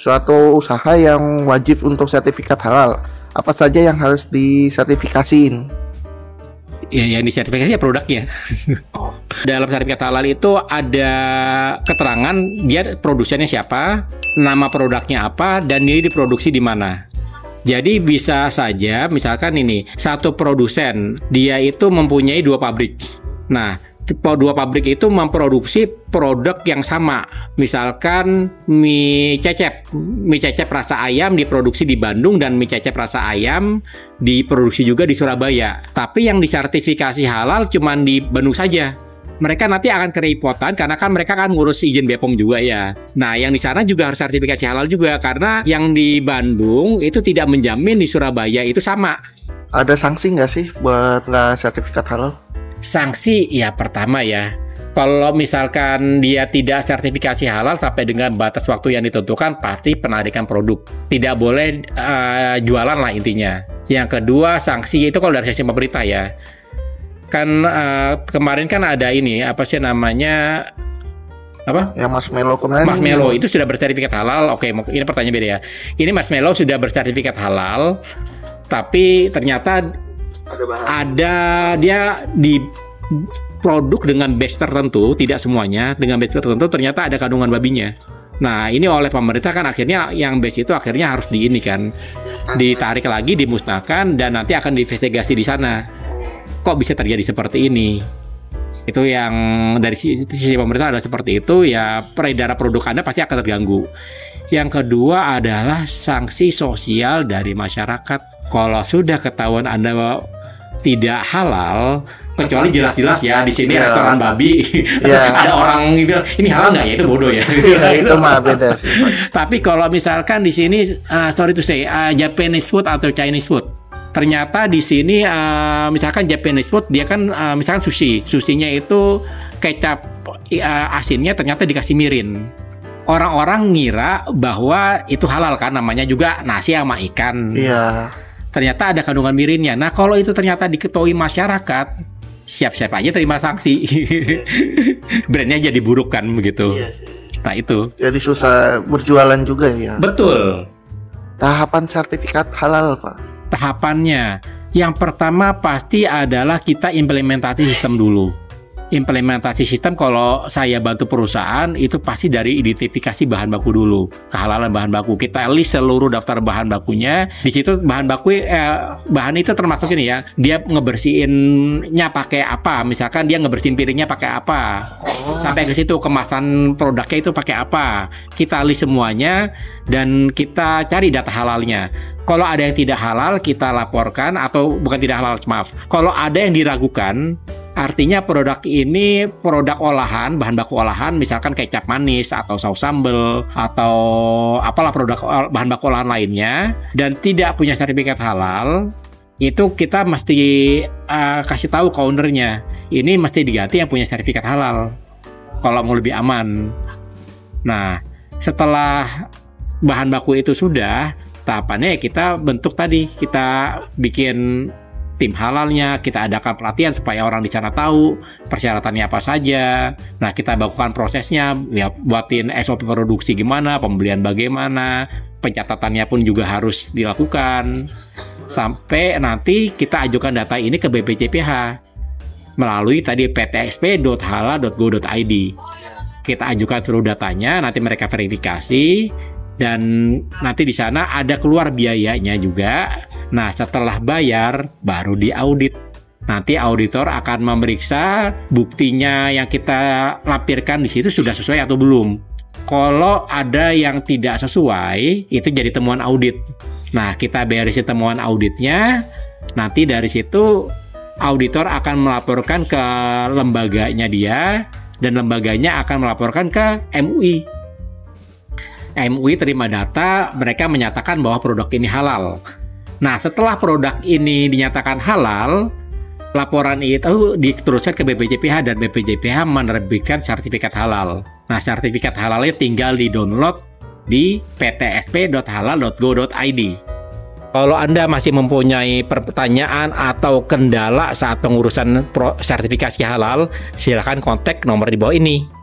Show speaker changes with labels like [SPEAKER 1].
[SPEAKER 1] suatu usaha yang wajib untuk sertifikat halal, apa saja yang harus disertifikasiin?
[SPEAKER 2] Ya, yang disertifikasi ya produknya. Dalam sertifikat halal itu ada keterangan dia produsennya siapa, nama produknya apa, dan ini diproduksi di mana. Jadi bisa saja misalkan ini satu produsen dia itu mempunyai 2 pabrik. Nah, 2 pabrik itu memproduksi produk yang sama. Misalkan mie cecep rasa ayam diproduksi di Bandung dan mie cecep rasa ayam diproduksi juga di Surabaya. Tapi yang disertifikasi halal cuma di Bandung saja. Mereka nanti akan kerepotan karena kan mereka kan ngurus izin BPOM juga ya. Nah, yang di sana juga harus sertifikasi halal juga karena yang di Bandung itu tidak menjamin di Surabaya itu sama.
[SPEAKER 1] Ada sanksi nggak sih buat nggak sertifikat halal?
[SPEAKER 2] Sanksi ya pertama ya, kalau misalkan dia tidak sertifikasi halal sampai dengan batas waktu yang ditentukan pasti penarikan produk. Tidak boleh jualan lah intinya. Yang kedua sanksi itu kalau dari sisi pemerintah ya. Kan kemarin kan ada ini apa sih namanya apa?
[SPEAKER 1] Ya marshmallow kemarin.
[SPEAKER 2] Marshmallow itu sudah bersertifikat halal. Oke, ini pertanyaan beda ya. Ini marshmallow sudah bersertifikat halal, tapi ternyata ada dia di produk dengan batch tertentu, tidak semuanya dengan batch tertentu ternyata ada kandungan babinya. Nah, ini oleh pemerintah kan akhirnya yang batch itu akhirnya harus ditarik lagi, dimusnahkan dan nanti akan diinvestigasi di sana. Kok bisa terjadi seperti ini? Itu yang dari sisi pemerintah adalah seperti itu ya, peredaran produk Anda pasti akan terganggu. Yang kedua adalah sanksi sosial dari masyarakat. Kalau sudah ketahuan Anda tidak halal, kecuali jelas-jelas ya di sini restoran babi, ada orang bilang ini halal nggak ya, itu bodoh ya.
[SPEAKER 1] Itu mah beda sih.
[SPEAKER 2] Tapi kalau misalkan di sini sorry to say Japanese food atau Chinese food, ternyata di sini misalkan Japanese food dia kan misalkan sushinya itu kecap asinnya ternyata dikasih mirin. Orang-orang ngira bahwa itu halal kan, namanya juga nasi sama ikan.
[SPEAKER 1] Iya.
[SPEAKER 2] Ternyata ada kandungan mirinnya. Nah, kalau itu ternyata diketahui masyarakat, siap-siap aja terima sanksi. Brandnya jadi buruk kan begitu.
[SPEAKER 1] Iya sih.
[SPEAKER 2] Nah, itu.
[SPEAKER 1] Jadi susah berjualan juga ya.
[SPEAKER 2] Betul.
[SPEAKER 1] Tahapan sertifikat halal, Pak.
[SPEAKER 2] Tahapannya, yang pertama pasti adalah kita implementasi sistem dulu. Implementasi sistem kalau saya bantu perusahaan itu pasti dari identifikasi bahan baku dulu, kehalalan bahan baku. Kita list seluruh daftar bahan bakunya. Di situ bahan baku bahan itu termasuk ini ya. Dia ngebersihinnya pakai apa? Misalkan dia ngebersihin piringnya pakai apa? Sampai ke situ kemasan produknya itu pakai apa? Kita list semuanya dan kita cari data halalnya. Kalau ada yang tidak halal kita laporkan, atau bukan tidak halal, maaf. Kalau ada yang diragukan, artinya produk ini produk olahan, bahan baku olahan, misalkan kecap manis atau saus sambal atau apalah produk bahan baku olahan lainnya dan tidak punya sertifikat halal, itu kita mesti kasih tahu ke ownernya. Ini mesti diganti yang punya sertifikat halal kalau mau lebih aman. Nah, setelah bahan baku itu sudah, tahapannya ya kita bentuk tadi, kita bikin tim halalnya, kita adakan pelatihan supaya orang di sana tahu persyaratannya apa saja. Nah, kita lakukan prosesnya, ya buatin SOP produksi gimana, pembelian bagaimana, pencatatannya pun juga harus dilakukan. Sampai nanti kita ajukan data ini ke BPJPH melalui tadi ptsp.halal.go.id. Kita ajukan seluruh datanya, nanti mereka verifikasi. Dan nanti di sana ada keluar biayanya juga. Nah, setelah bayar baru diaudit. Nanti auditor akan memeriksa buktinya yang kita lampirkan di situ sudah sesuai atau belum. Kalau ada yang tidak sesuai, itu jadi temuan audit. Nah, kita beresin temuan auditnya. Nanti dari situ auditor akan melaporkan ke lembaganya dia, dan lembaganya akan melaporkan ke MUI. MUI terima data, mereka menyatakan bahwa produk ini halal. Nah, setelah produk ini dinyatakan halal, laporan itu diteruskan ke BPJPH dan BPJPH menerbitkan sertifikat halal. Nah, sertifikat halalnya tinggal di-download di ptsp.halal.go.id. Kalau Anda masih mempunyai pertanyaan atau kendala saat pengurusan sertifikasi halal, silakan kontak nomor di bawah ini.